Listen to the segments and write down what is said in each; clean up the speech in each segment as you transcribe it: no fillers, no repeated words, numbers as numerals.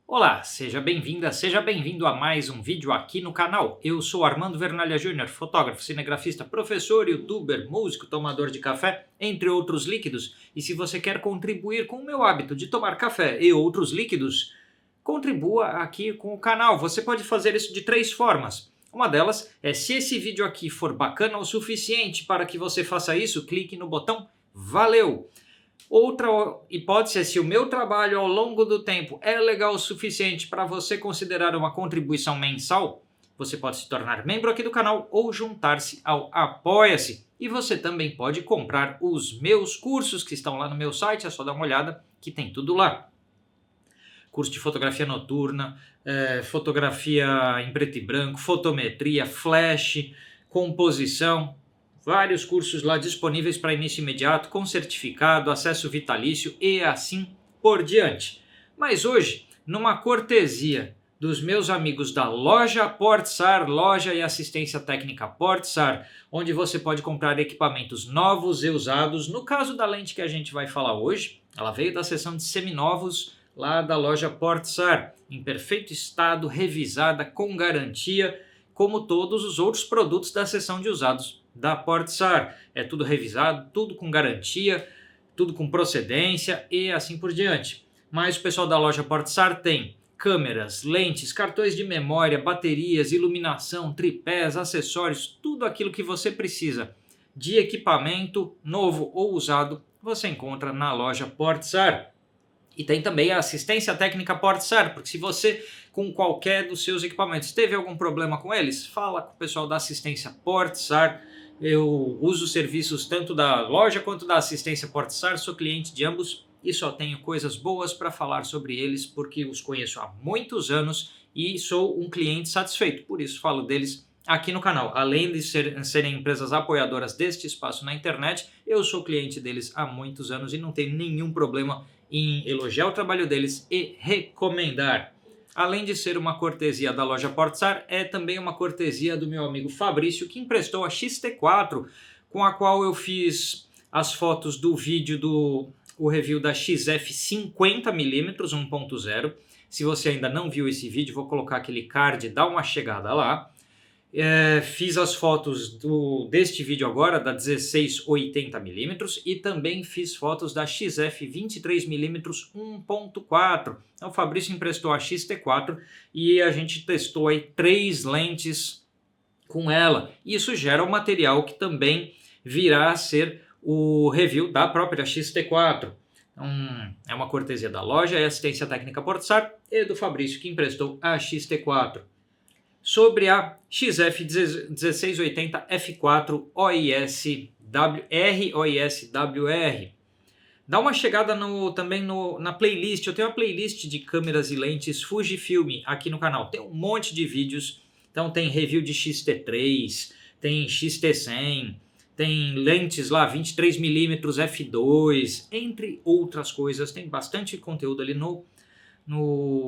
Olá, seja bem-vinda, seja bem-vindo a mais um vídeo aqui no canal. Eu sou Armando Vernalha Júnior, fotógrafo, cinegrafista, professor, youtuber, músico, tomador de café, entre outros líquidos. E se você quer contribuir com o meu hábito de tomar café e outros líquidos, contribua aqui com o canal. Você pode fazer isso de três formas. Uma delas é, se esse vídeo aqui for bacana o suficiente para que você faça isso, clique no botão Valeu! Outra hipótese é, se o meu trabalho ao longo do tempo é legal o suficiente para você considerar uma contribuição mensal, você pode se tornar membro aqui do canal ou juntar-se ao Apoia-se. E você também pode comprar os meus cursos que estão lá no meu site, é só dar uma olhada que tem tudo lá. Curso de fotografia noturna, fotografia em preto e branco, fotometria, flash, composição. Vários cursos lá disponíveis para início imediato, com certificado, acesso vitalício e assim por diante. Mas hoje, numa cortesia dos meus amigos da loja Portsar, loja e assistência técnica Portsar, onde você pode comprar equipamentos novos e usados. No caso da lente que a gente vai falar hoje, ela veio da seção de seminovos lá da loja Portsar, em perfeito estado, revisada, com garantia, como todos os outros produtos da seção de usados da Portsar. É tudo revisado, tudo com garantia, tudo com procedência e assim por diante. Mas o pessoal da loja Portsar tem câmeras, lentes, cartões de memória, baterias, iluminação, tripés, acessórios, tudo aquilo que você precisa de equipamento novo ou usado, você encontra na loja Portsar. E tem também a assistência técnica Portsar, porque se você, com qualquer dos seus equipamentos, teve algum problema com eles, fala com o pessoal da assistência Portsar. Eu uso serviços tanto da loja quanto da assistência Portsar, sou cliente de ambos e só tenho coisas boas para falar sobre eles, porque os conheço há muitos anos e sou um cliente satisfeito, por isso falo deles aqui no canal. Além de serem empresas apoiadoras deste espaço na internet, eu sou cliente deles há muitos anos e não tenho nenhum problema em elogiar o trabalho deles e recomendar. Além de ser uma cortesia da loja Portsar, é também uma cortesia do meu amigo Fabrício, que emprestou a XT4, com a qual eu fiz as fotos do vídeo o review da XF 50mm 1.0. Se você ainda não viu esse vídeo, vou colocar aquele card, dá uma chegada lá. Fiz as fotos deste vídeo agora, da 16-80mm, e também fiz fotos da XF 23mm 1.4. Então, o Fabrício emprestou a XT4 e a gente testou aí 3 lentes com ela. Isso gera um material que também virá a ser o review da própria XT4. Então, é uma cortesia da loja e assistência técnica Portsar e do Fabrício, que emprestou a XT4. Sobre a XF 1680 F4 ROIS-WR. Dá uma chegada também na playlist. Eu tenho uma playlist de câmeras e lentes Fujifilm aqui no canal. Tem um monte de vídeos. Então tem review de XT3, tem XT100, tem lentes lá 23mm f2, entre outras coisas. Tem bastante conteúdo ali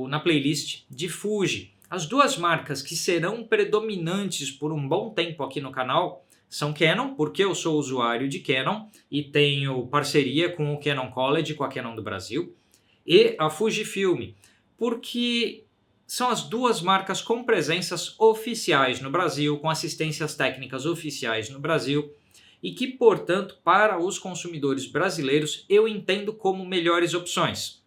na playlist de Fuji. As duas marcas que serão predominantes por um bom tempo aqui no canal são Canon, porque eu sou usuário de Canon e tenho parceria com o Canon College, com a Canon do Brasil, e a Fujifilm, porque são as duas marcas com presenças oficiais no Brasil, com assistências técnicas oficiais no Brasil, e que, portanto, para os consumidores brasileiros, eu entendo como melhores opções.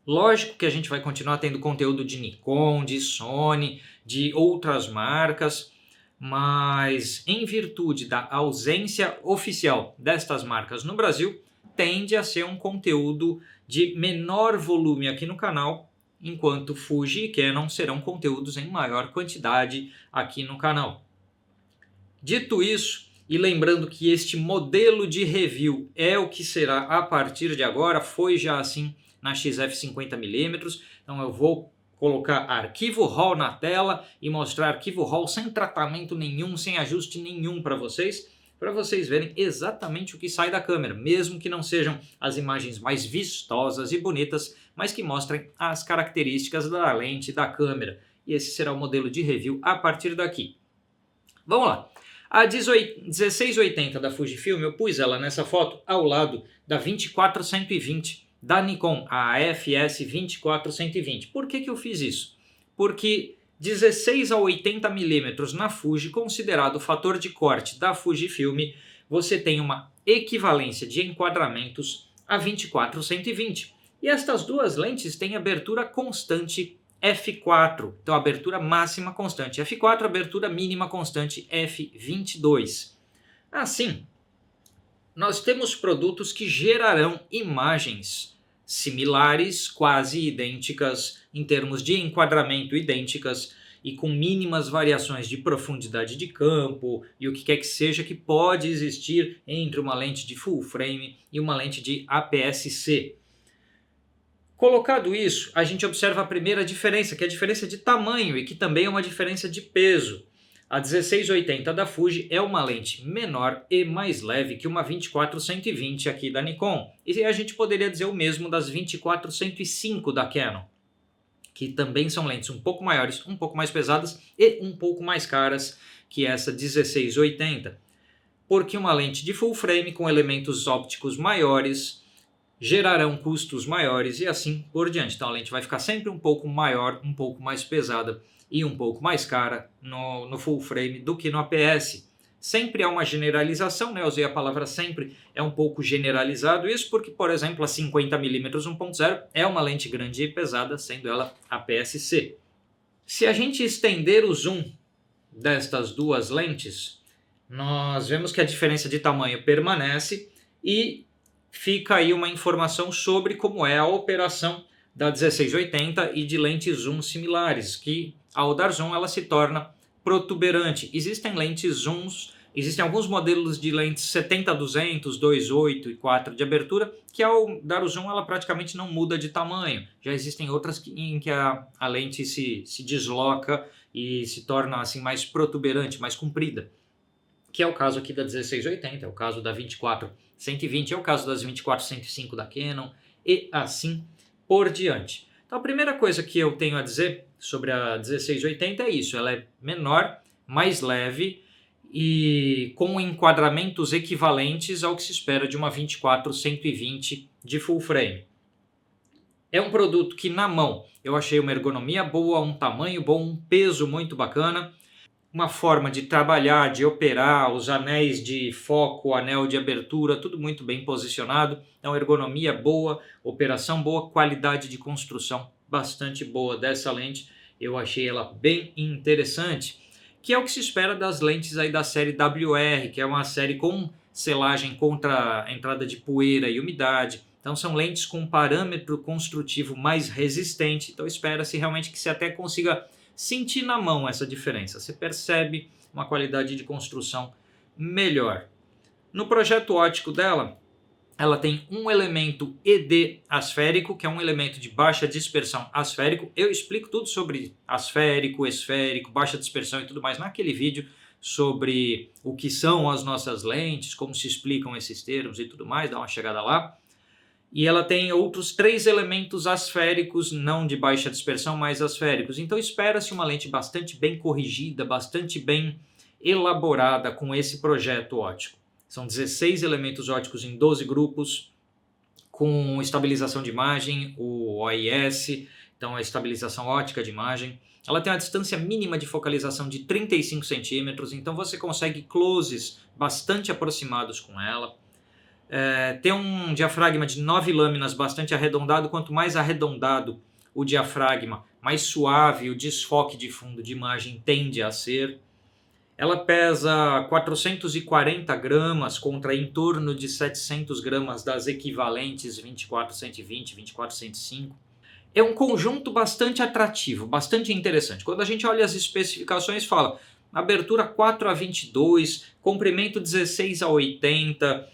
Lógico que a gente vai continuar tendo conteúdo de Nikon, de Sony, de outras marcas, mas em virtude da ausência oficial destas marcas no Brasil, tende a ser um conteúdo de menor volume aqui no canal, enquanto Fuji e Canon serão conteúdos em maior quantidade aqui no canal. Dito isso, e lembrando que este modelo de review é o que será a partir de agora, foi já assim na XF 50mm, então eu vou colocar arquivo RAW na tela e mostrar arquivo RAW sem tratamento nenhum, sem ajuste nenhum para vocês verem exatamente o que sai da câmera, mesmo que não sejam as imagens mais vistosas e bonitas, mas que mostrem as características da lente da câmera. E esse será o modelo de review a partir daqui. Vamos lá. A 1680 da Fujifilm, eu pus ela nessa foto ao lado da 24-120 da Nikon, a FS24120. Por que eu fiz isso? Porque 16 a 80 mm na Fuji, considerado o fator de corte da Fujifilm, você tem uma equivalência de enquadramentos a 24-120. E estas duas lentes têm abertura constante f4, então abertura máxima constante f4, abertura mínima constante f22. Assim, nós temos produtos que gerarão imagens similares, quase idênticas, em termos de enquadramento idênticas e com mínimas variações de profundidade de campo e o que quer que seja que pode existir entre uma lente de full frame e uma lente de APS-C. Colocado isso, a gente observa a primeira diferença, que é a diferença de tamanho e que também é uma diferença de peso. A 1680 da Fuji é uma lente menor e mais leve que uma 24-120 aqui da Nikon. E a gente poderia dizer o mesmo das 24-105 da Canon, que também são lentes um pouco maiores, um pouco mais pesadas e um pouco mais caras que essa 1680. Porque uma lente de full frame com elementos ópticos maiores gerarão custos maiores e assim por diante. Então a lente vai ficar sempre um pouco maior, um pouco mais pesada e um pouco mais cara no full frame do que no APS. Sempre há uma generalização, né? Eu usei a palavra sempre, é um pouco generalizado isso porque, por exemplo, a 50mm 1.0 é uma lente grande e pesada, sendo ela APS-C. Se a gente estender o zoom destas duas lentes, nós vemos que a diferença de tamanho permanece e fica aí uma informação sobre como é a operação da 1680 e de lentes zoom similares, que ao dar zoom ela se torna protuberante. Existem lentes zooms, existem alguns modelos de lentes 70-200, 2.8 e 4 de abertura, que ao dar o zoom ela praticamente não muda de tamanho. Já existem outras em que a lente se desloca e se torna assim mais protuberante, mais comprida, que é o caso aqui da 1680, é o caso da 24-120, é o caso das 24-105 da Canon e assim por diante. Então a primeira coisa que eu tenho a dizer sobre a 1680 é isso, ela é menor, mais leve e com enquadramentos equivalentes ao que se espera de uma 24-120 de full frame. É um produto que na mão eu achei uma ergonomia boa, um tamanho bom, um peso muito bacana, uma forma de trabalhar, de operar, os anéis de foco, anel de abertura, tudo muito bem posicionado. Então ergonomia boa, operação boa, qualidade de construção bastante boa dessa lente. Eu achei ela bem interessante, que é o que se espera das lentes aí da série WR, que é uma série com selagem contra a entrada de poeira e umidade. Então são lentes com parâmetro construtivo mais resistente, então espera-se realmente que se até consiga sentir na mão essa diferença, você percebe uma qualidade de construção melhor. No projeto óptico dela, ela tem um elemento ED asférico, que é um elemento de baixa dispersão asférico. Eu explico tudo sobre asférico, esférico, baixa dispersão e tudo mais naquele vídeo sobre o que são as nossas lentes, como se explicam esses termos e tudo mais, dá uma chegada lá. E ela tem outros 3 elementos asféricos, não de baixa dispersão, mas asféricos. Então espera-se uma lente bastante bem corrigida, bastante bem elaborada com esse projeto óptico. São 16 elementos ópticos em 12 grupos, com estabilização de imagem, o OIS, então a estabilização óptica de imagem. Ela tem uma distância mínima de focalização de 35 centímetros, então você consegue closes bastante aproximados com ela. Tem um diafragma de 9 lâminas bastante arredondado. Quanto mais arredondado o diafragma, mais suave o desfoque de fundo de imagem tende a ser. Ela pesa 440 gramas contra em torno de 700 gramas das equivalentes 24-120, 24-105. É um conjunto bastante atrativo, bastante interessante. Quando a gente olha as especificações, fala abertura 4-22, comprimento 16-80,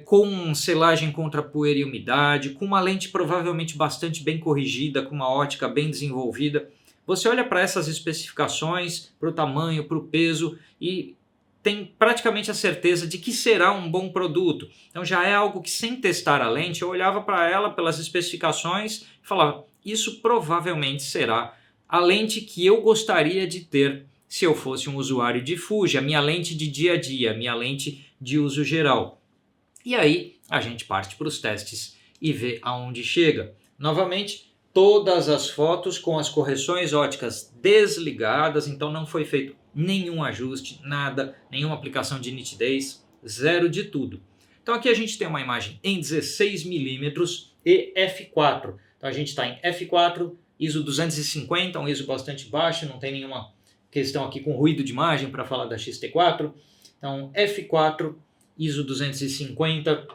com selagem contra poeira e umidade, com uma lente provavelmente bastante bem corrigida, com uma ótica bem desenvolvida. Você olha para essas especificações, para o tamanho, para o peso e tem praticamente a certeza de que será um bom produto. Então já é algo que, sem testar a lente, eu olhava para ela pelas especificações e falava, isso provavelmente será a lente que eu gostaria de ter se eu fosse um usuário de Fuji, a minha lente de dia a dia, a minha lente de uso geral. E aí a gente parte para os testes e ver aonde chega. Novamente, todas as fotos com as correções óticas desligadas, então não foi feito nenhum ajuste, nada, nenhuma aplicação de nitidez, zero de tudo. Então aqui a gente tem uma imagem em 16mm e f4. Então a gente está em f4, ISO 250, um ISO bastante baixo, não tem nenhuma questão aqui com ruído de imagem para falar da X-T4. Então f4, ISO 250.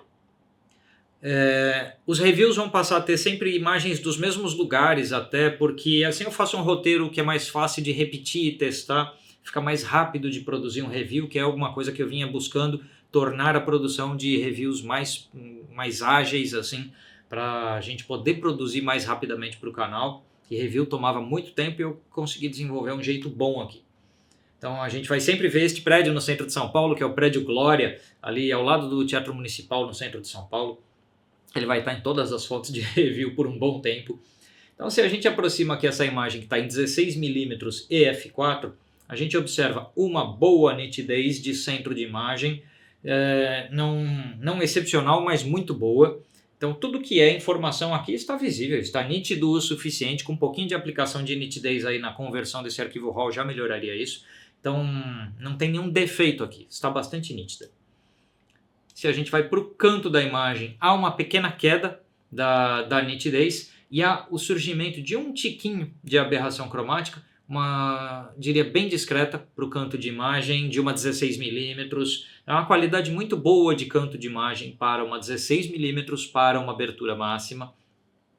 Os reviews vão passar a ter sempre imagens dos mesmos lugares, até porque assim eu faço um roteiro que é mais fácil de repetir e testar, fica mais rápido de produzir um review, que é alguma coisa que eu vinha buscando, tornar a produção de reviews mais ágeis, assim, para a gente poder produzir mais rapidamente para o canal. Que review tomava muito tempo e eu consegui desenvolver um jeito bom aqui. Então a gente vai sempre ver este prédio no centro de São Paulo, que é o prédio Glória, ali ao lado do Teatro Municipal, no centro de São Paulo. Ele vai estar em todas as fotos de review por um bom tempo. Então se a gente aproxima aqui essa imagem que está em 16mm e f4, a gente observa uma boa nitidez de centro de imagem, não excepcional, mas muito boa. Então tudo que é informação aqui está visível, está nítido o suficiente, com um pouquinho de aplicação de nitidez aí na conversão desse arquivo RAW já melhoraria isso. Então não tem nenhum defeito aqui, está bastante nítida. Se a gente vai para o canto da imagem, há uma pequena queda da nitidez e há o surgimento de um tiquinho de aberração cromática, diria bem discreta para o canto de imagem de uma 16mm. É uma qualidade muito boa de canto de imagem para uma 16mm para uma abertura máxima.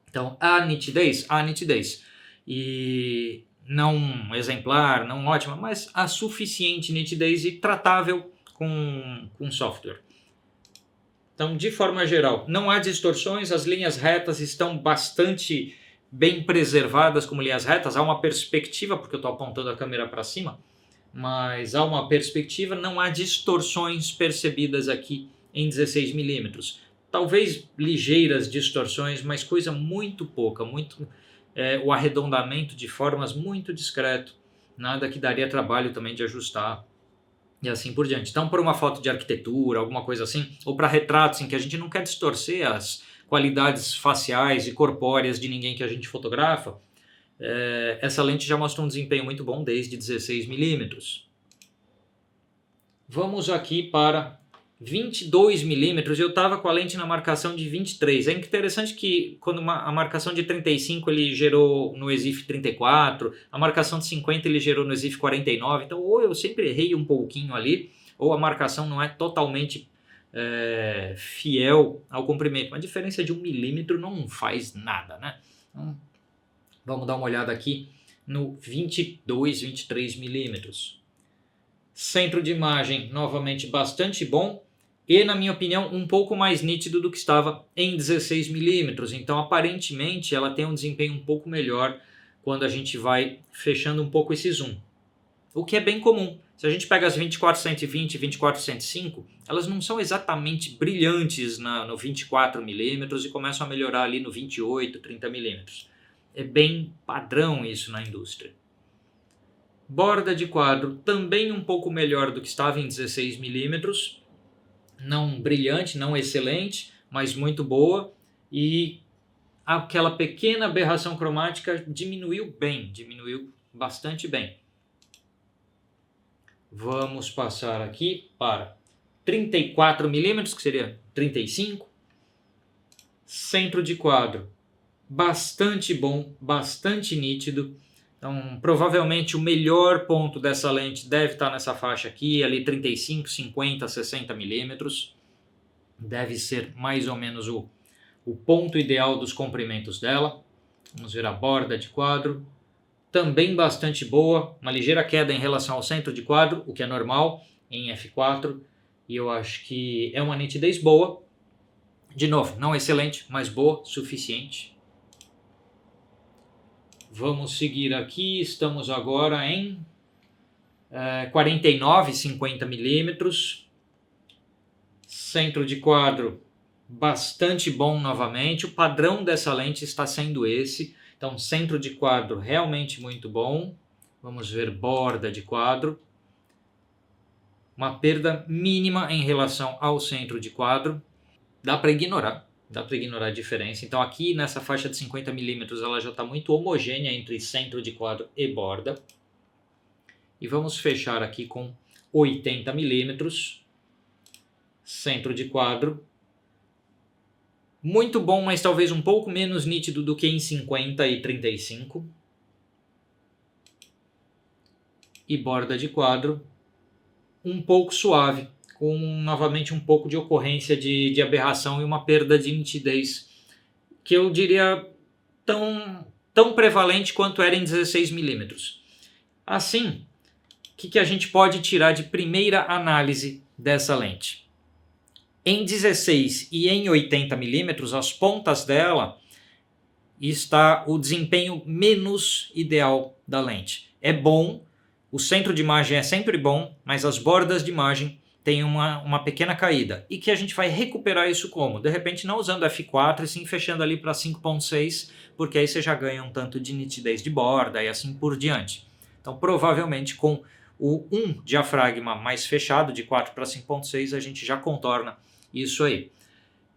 Então há nitidez? Há nitidez. E não exemplar, não ótima, mas há suficiente nitidez e tratável com software. Então, de forma geral, não há distorções, as linhas retas estão bastante bem preservadas como linhas retas. Há uma perspectiva, porque eu estou apontando a câmera para cima, mas há uma perspectiva, não há distorções percebidas aqui em 16mm. Talvez ligeiras distorções, mas coisa muito pouca, o arredondamento de formas muito discreto, nada que daria trabalho também de ajustar. E assim por diante. Então, por uma foto de arquitetura, alguma coisa assim, ou para retratos em que a gente não quer distorcer as qualidades faciais e corpóreas de ninguém que a gente fotografa, essa lente já mostra um desempenho muito bom desde 16mm. Vamos aqui para 22mm, eu estava com a lente na marcação de 23. É interessante que quando a marcação de 35 ele gerou no EXIF 34, a marcação de 50 ele gerou no EXIF 49, então ou eu sempre errei um pouquinho ali, ou a marcação não é totalmente fiel ao comprimento. Uma diferença de 1 milímetro não faz nada, né? Então, vamos dar uma olhada aqui no 22, 23mm. Centro de imagem novamente bastante bom e, na minha opinião, um pouco mais nítido do que estava em 16mm. Então, aparentemente, ela tem um desempenho um pouco melhor quando a gente vai fechando um pouco esse zoom. O que é bem comum. Se a gente pega as 24-120 e 24-105, elas não são exatamente brilhantes no 24mm e começam a melhorar ali no 28, 30mm. É bem padrão isso na indústria. Borda de quadro também um pouco melhor do que estava em 16mm. Não brilhante, não excelente, mas muito boa. E aquela pequena aberração cromática diminuiu bastante bem. Vamos passar aqui para 34mm, que seria 35. Centro de quadro bastante bom, bastante nítido. Então, provavelmente o melhor ponto dessa lente deve estar nessa faixa aqui, ali 35, 50, 60mm. Deve ser mais ou menos o ponto ideal dos comprimentos dela. Vamos ver a borda de quadro. Também bastante boa, uma ligeira queda em relação ao centro de quadro, o que é normal em f4. E eu acho que é uma nitidez boa. De novo, não excelente, mas boa, suficiente. Vamos seguir aqui, estamos agora em 49, 50mm. Centro de quadro bastante bom novamente. O padrão dessa lente está sendo esse. Então, centro de quadro realmente muito bom. Vamos ver borda de quadro. Uma perda mínima em relação ao centro de quadro. Dá para ignorar. dá para ignorar a diferença. Então aqui nessa faixa de 50 milímetros ela já está muito homogênea entre centro de quadro e borda. E vamos fechar aqui com 80 milímetros, centro de quadro. Muito bom, mas talvez um pouco menos nítido do que em 50 e 35. E borda de quadro um pouco suave, com novamente um pouco de ocorrência de aberração e uma perda de nitidez, que eu diria tão prevalente quanto era em 16 milímetros. Assim, o que a gente pode tirar de primeira análise dessa lente? Em 16 e em 80 milímetros, as pontas dela está o desempenho menos ideal da lente. É bom, o centro de imagem é sempre bom, mas as bordas de imagem têm uma pequena caída. E que a gente vai recuperar isso como? De repente não usando f4 e sim fechando ali para 5.6, porque aí você já ganha um tanto de nitidez de borda e assim por diante. Então provavelmente com o diafragma mais fechado, de 4 para 5.6, a gente já contorna isso aí.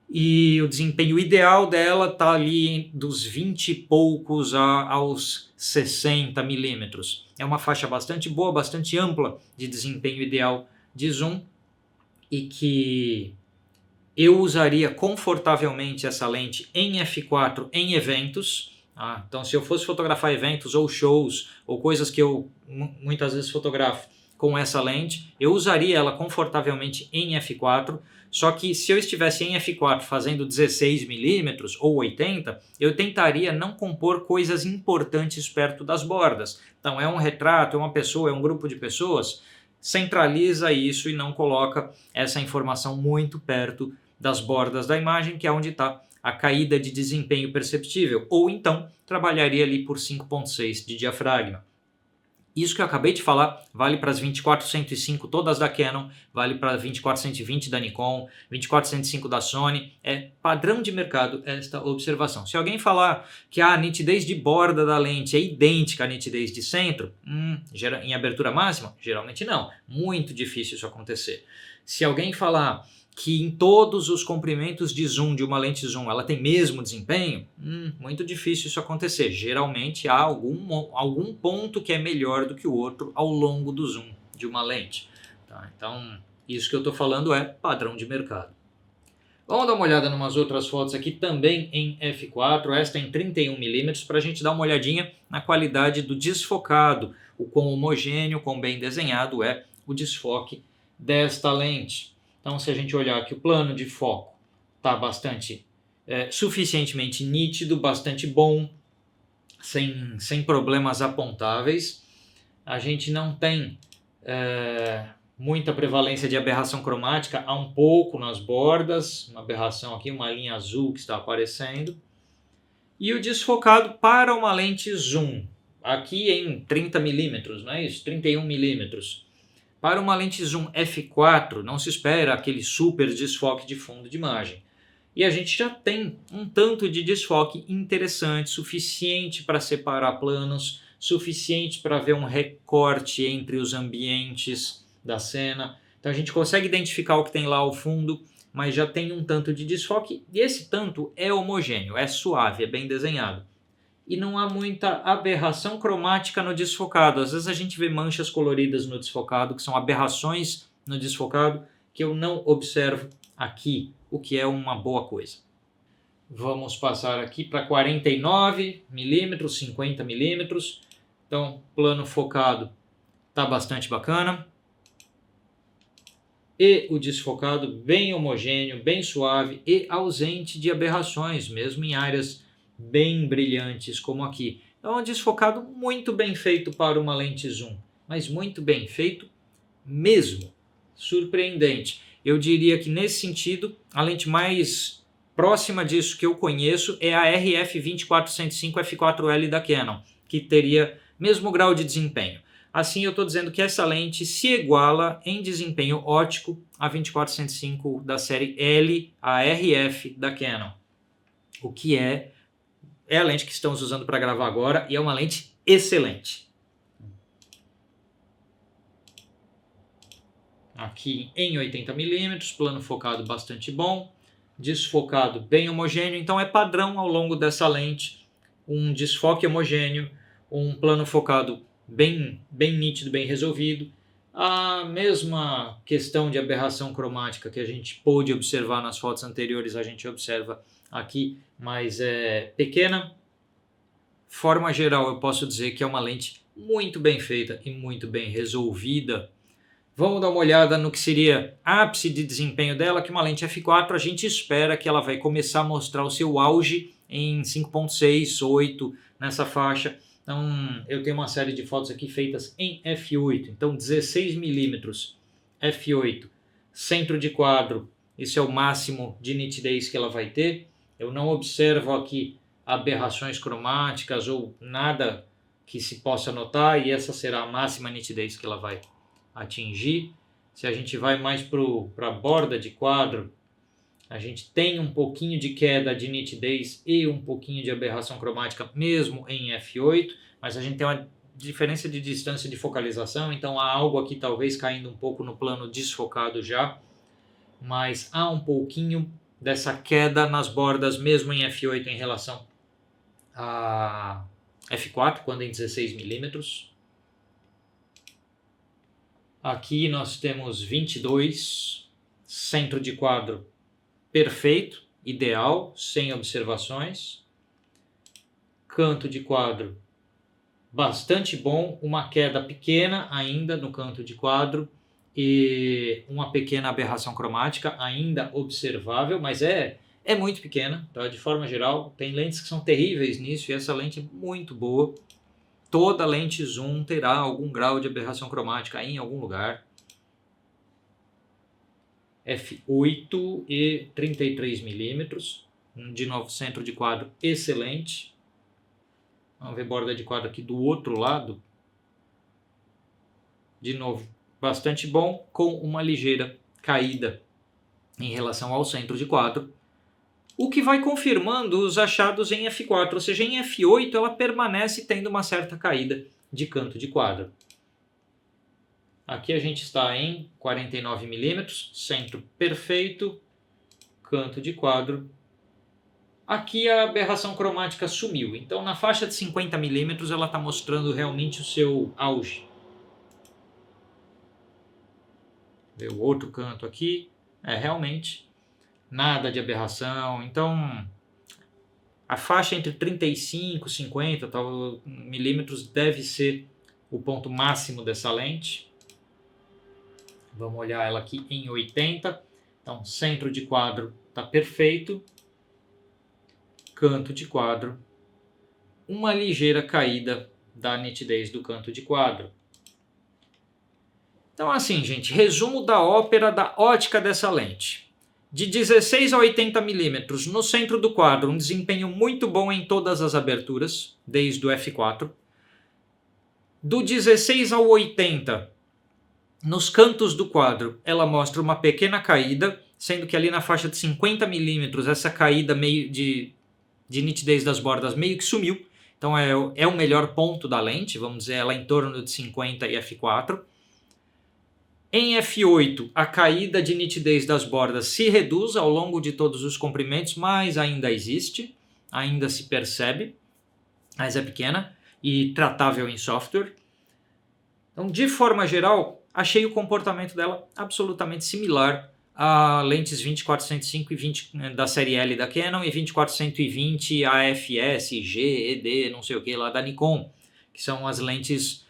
E o desempenho ideal dela está ali dos 20 e poucos aos 60 milímetros. É uma faixa bastante boa, bastante ampla de desempenho ideal de zoom e que eu usaria confortavelmente essa lente em f4 em eventos. Então se eu fosse fotografar eventos ou shows ou coisas que eu muitas vezes fotografo com essa lente, eu usaria ela confortavelmente em f4. Só que se eu estivesse em f4 fazendo 16mm ou 80, eu tentaria não compor coisas importantes perto das bordas. Então é um retrato, é uma pessoa, é um grupo de pessoas, centraliza isso e não coloca essa informação muito perto das bordas da imagem, que é onde está a caída de desempenho perceptível. Ou então trabalharia ali por 5.6 de diafragma. Isso que eu acabei de falar vale para as 24-105 todas da Canon, vale para a 24-120 da Nikon, 24-105 da Sony. É padrão de mercado esta observação. Se alguém falar que a nitidez de borda da lente é idêntica à nitidez de centro, em abertura máxima, geralmente não. Muito difícil isso acontecer. Se alguém falar que em todos os comprimentos de zoom de uma lente zoom ela tem mesmo desempenho, muito difícil isso acontecer. Geralmente há algum ponto que é melhor do que o outro ao longo do zoom de uma lente. Tá? Então, isso que eu estou falando é padrão de mercado. Vamos dar uma olhada em umas outras fotos aqui também em f4, esta em 31mm, para a gente dar uma olhadinha na qualidade do desfocado, o quão homogêneo, quão bem desenhado é o desfoque desta lente. Então, se a gente olhar aqui o plano de foco, está bastante suficientemente nítido, bastante bom, sem problemas apontáveis. A gente não tem muita prevalência de aberração cromática, há um pouco nas bordas, uma aberração aqui, uma linha azul que está aparecendo. E o desfocado para uma lente zoom, aqui em 30mm, não é isso? 31mm. Para uma lente zoom f4, não se espera aquele super desfoque de fundo de imagem. E a gente já tem um tanto de desfoque interessante, suficiente para separar planos, suficiente para ver um recorte entre os ambientes da cena. Então a gente consegue identificar o que tem lá ao fundo, mas já tem um tanto de desfoque. E esse tanto é homogêneo, é suave, é bem desenhado. E não há muita aberração cromática no desfocado. Às vezes a gente vê manchas coloridas no desfocado, que são aberrações no desfocado, que eu não observo aqui, o que é uma boa coisa. Vamos passar aqui para 49mm, 50mm. Então, plano focado está bastante bacana. E o desfocado bem homogêneo, bem suave e ausente de aberrações, mesmo em áreas bem brilhantes como aqui. É um desfocado muito bem feito para uma lente zoom, mas muito bem feito mesmo. Surpreendente. Eu diria que nesse sentido, a lente mais próxima disso que eu conheço é a RF24-105 f4L da Canon, que teria mesmo grau de desempenho. Assim eu estou dizendo que essa lente se iguala em desempenho óptico à 24-105 da série L, a RF da Canon, o que é a lente que estamos usando para gravar agora e é uma lente excelente. Aqui em 80mm, plano focado bastante bom. desfocado bem homogêneo, então é padrão ao longo dessa lente um desfoque homogêneo, um plano focado bem nítido, bem resolvido. A mesma questão de aberração cromática que a gente pôde observar nas fotos anteriores, a gente observa aqui, mas é pequena. Forma geral, eu posso dizer que é uma lente muito bem feita e muito bem resolvida. Vamos dar uma olhada no que seria ápice de desempenho dela, que uma lente f4 a gente espera que ela vai começar a mostrar o seu auge em 5.6, 8, nessa faixa. Então eu tenho uma série de fotos aqui feitas em f8, então 16mm f8, centro de quadro, esse é o máximo de nitidez que ela vai ter. Eu não observo aqui aberrações cromáticas ou nada que se possa notar, e essa será a máxima nitidez que ela vai atingir. Se a gente vai mais para a borda de quadro, a gente tem um pouquinho de queda de nitidez e um pouquinho de aberração cromática mesmo em f8, mas a gente tem uma diferença de distância de focalização, então há algo aqui talvez caindo um pouco no plano desfocado já, mas há um pouquinho dessa queda nas bordas mesmo em f8 em relação a f4, quando em 16mm. Aqui nós temos 22, centro de quadro perfeito, ideal, sem observações. Canto de quadro bastante bom, uma queda pequena ainda no canto de quadro e uma pequena aberração cromática ainda observável, mas é muito pequena, tá? De forma geral. Tem lentes que são terríveis nisso e essa lente é muito boa. Toda lente zoom terá algum grau de aberração cromática em algum lugar. f8 e 33mm, de novo centro de quadro excelente. Vamos ver borda de quadro aqui do outro lado. De novo, bastante bom, com uma ligeira caída em relação ao centro de quadro, o que vai confirmando os achados em f4, ou seja, em f8 ela permanece tendo uma certa caída de canto de quadro. Aqui a gente está em 49mm, centro perfeito, canto de quadro. Aqui a aberração cromática sumiu, então na faixa de 50mm ela está mostrando realmente o seu auge. Ver o outro canto aqui, realmente nada de aberração. Então a faixa entre 35 e 50 milímetros deve ser o ponto máximo dessa lente. Vamos olhar ela aqui em 80. Então centro de quadro está perfeito. Canto de quadro, uma ligeira caída da nitidez do canto de quadro. Então assim, gente, resumo da ópera da ótica dessa lente. De 16 a 80mm no centro do quadro, um desempenho muito bom em todas as aberturas, desde o f4. Do 16 ao 80, nos cantos do quadro, ela mostra uma pequena caída, sendo que ali na faixa de 50mm essa caída meio de nitidez das bordas meio que sumiu. Então é o melhor ponto da lente, vamos dizer, ela em torno de 50 e f4. Em f8, a caída de nitidez das bordas se reduz ao longo de todos os comprimentos, mas ainda existe, ainda se percebe, mas é pequena e tratável em software. Então, de forma geral, achei o comportamento dela absolutamente similar a lentes 24-105 e 20 da série L da Canon e 24-120 AFS, G, ED, não sei o que lá da Nikon, que são as lentes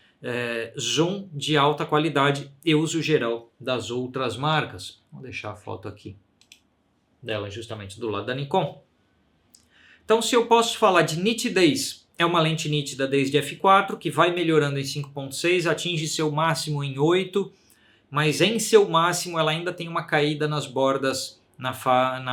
zoom de alta qualidade e uso geral das outras marcas. Vou deixar a foto aqui dela justamente do lado da Nikon. Então, se eu posso falar de nitidez, é uma lente nítida desde f4, que vai melhorando em 5.6, atinge seu máximo em 8, mas em seu máximo ela ainda tem uma caída nas bordas na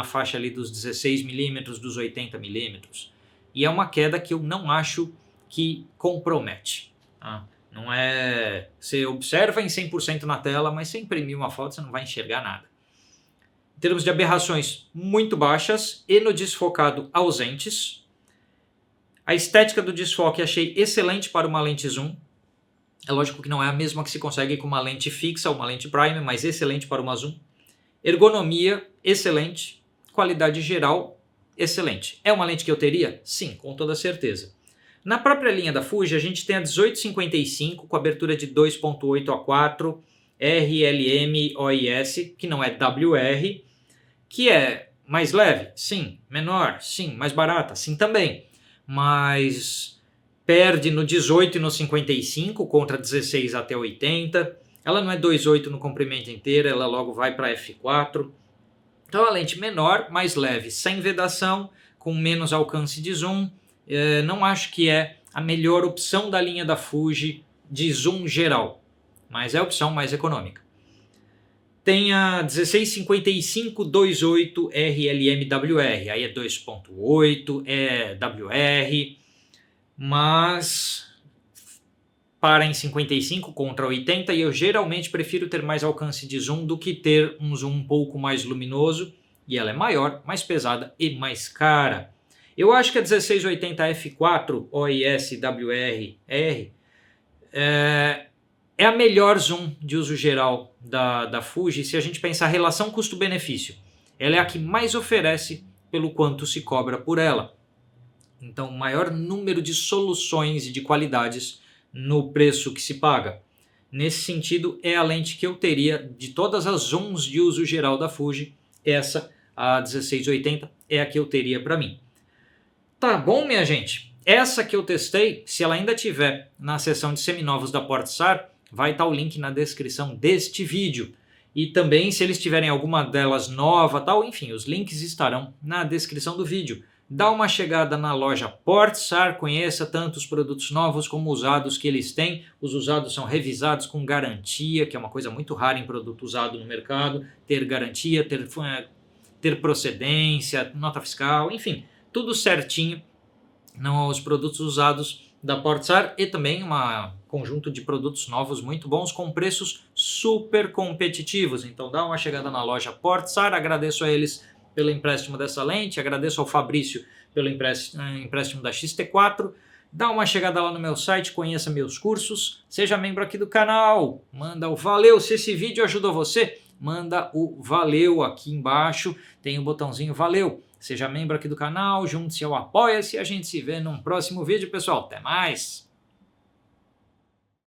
faixa ali dos 16mm, dos 80mm. E é uma queda que eu não acho que compromete. Tá? Não é... Você observa em 100% na tela, mas se imprimir uma foto você não vai enxergar nada. Em termos de aberrações muito baixas e no desfocado ausentes. A estética do desfoque achei excelente para uma lente zoom. É lógico que não é a mesma que se consegue com uma lente fixa ou uma lente prime, mas excelente para uma zoom. Ergonomia excelente, qualidade geral, excelente. É uma lente que eu teria? Sim, com toda certeza. Na própria linha da Fuji, a gente tem a 1855 com abertura de 2.8 a 4, RLM OIS, que não é WR, que é mais leve? Sim. Menor? Sim. Mais barata? Sim também. Mas perde no 18 e no 55 contra 16 até 80. Ela não é 2.8 no comprimento inteiro, ela logo vai para f4. Então a lente menor, mais leve, sem vedação, com menos alcance de zoom. Não acho que é a melhor opção da linha da Fuji de zoom geral, mas é a opção mais econômica. Tem a 1655-28 RLM-WR, aí é 2.8, é WR, mas para em 55 contra 80 e eu geralmente prefiro ter mais alcance de zoom do que ter um zoom um pouco mais luminoso, e ela é maior, mais pesada e mais cara. Eu acho que a 1680 f4 OIS WR-R é a melhor zoom de uso geral da Fuji se a gente pensar relação custo-benefício. Ela é a que mais oferece pelo quanto se cobra por ela. Então, maior número de soluções e de qualidades no preço que se paga. Nesse sentido, é a lente que eu teria de todas as zooms de uso geral da Fuji. Essa, a 1680, é a que eu teria para mim. Tá bom, minha gente? Essa que eu testei, se ela ainda tiver na seção de seminovos da Portsar, vai estar o link na descrição deste vídeo. E também, se eles tiverem alguma delas nova, tal, enfim, os links estarão na descrição do vídeo. Dá uma chegada na loja Portsar, conheça tanto os produtos novos como usados que eles têm. Os usados são revisados com garantia, que é uma coisa muito rara em produto usado no mercado. Ter garantia, ter procedência, nota fiscal, enfim, tudo certinho nos produtos usados da Portsar e também um conjunto de produtos novos muito bons com preços super competitivos. Então dá uma chegada na loja Portsar, agradeço a eles pelo empréstimo dessa lente, agradeço ao Fabrício pelo empréstimo da XT4. Dá uma chegada lá no meu site, conheça meus cursos, seja membro aqui do canal, manda o valeu. Se esse vídeo ajudou você, manda o valeu aqui embaixo, tem o botãozinho valeu. Seja membro aqui do canal, junte-se ao Apoia-se e a gente se vê num próximo vídeo, pessoal. Até mais!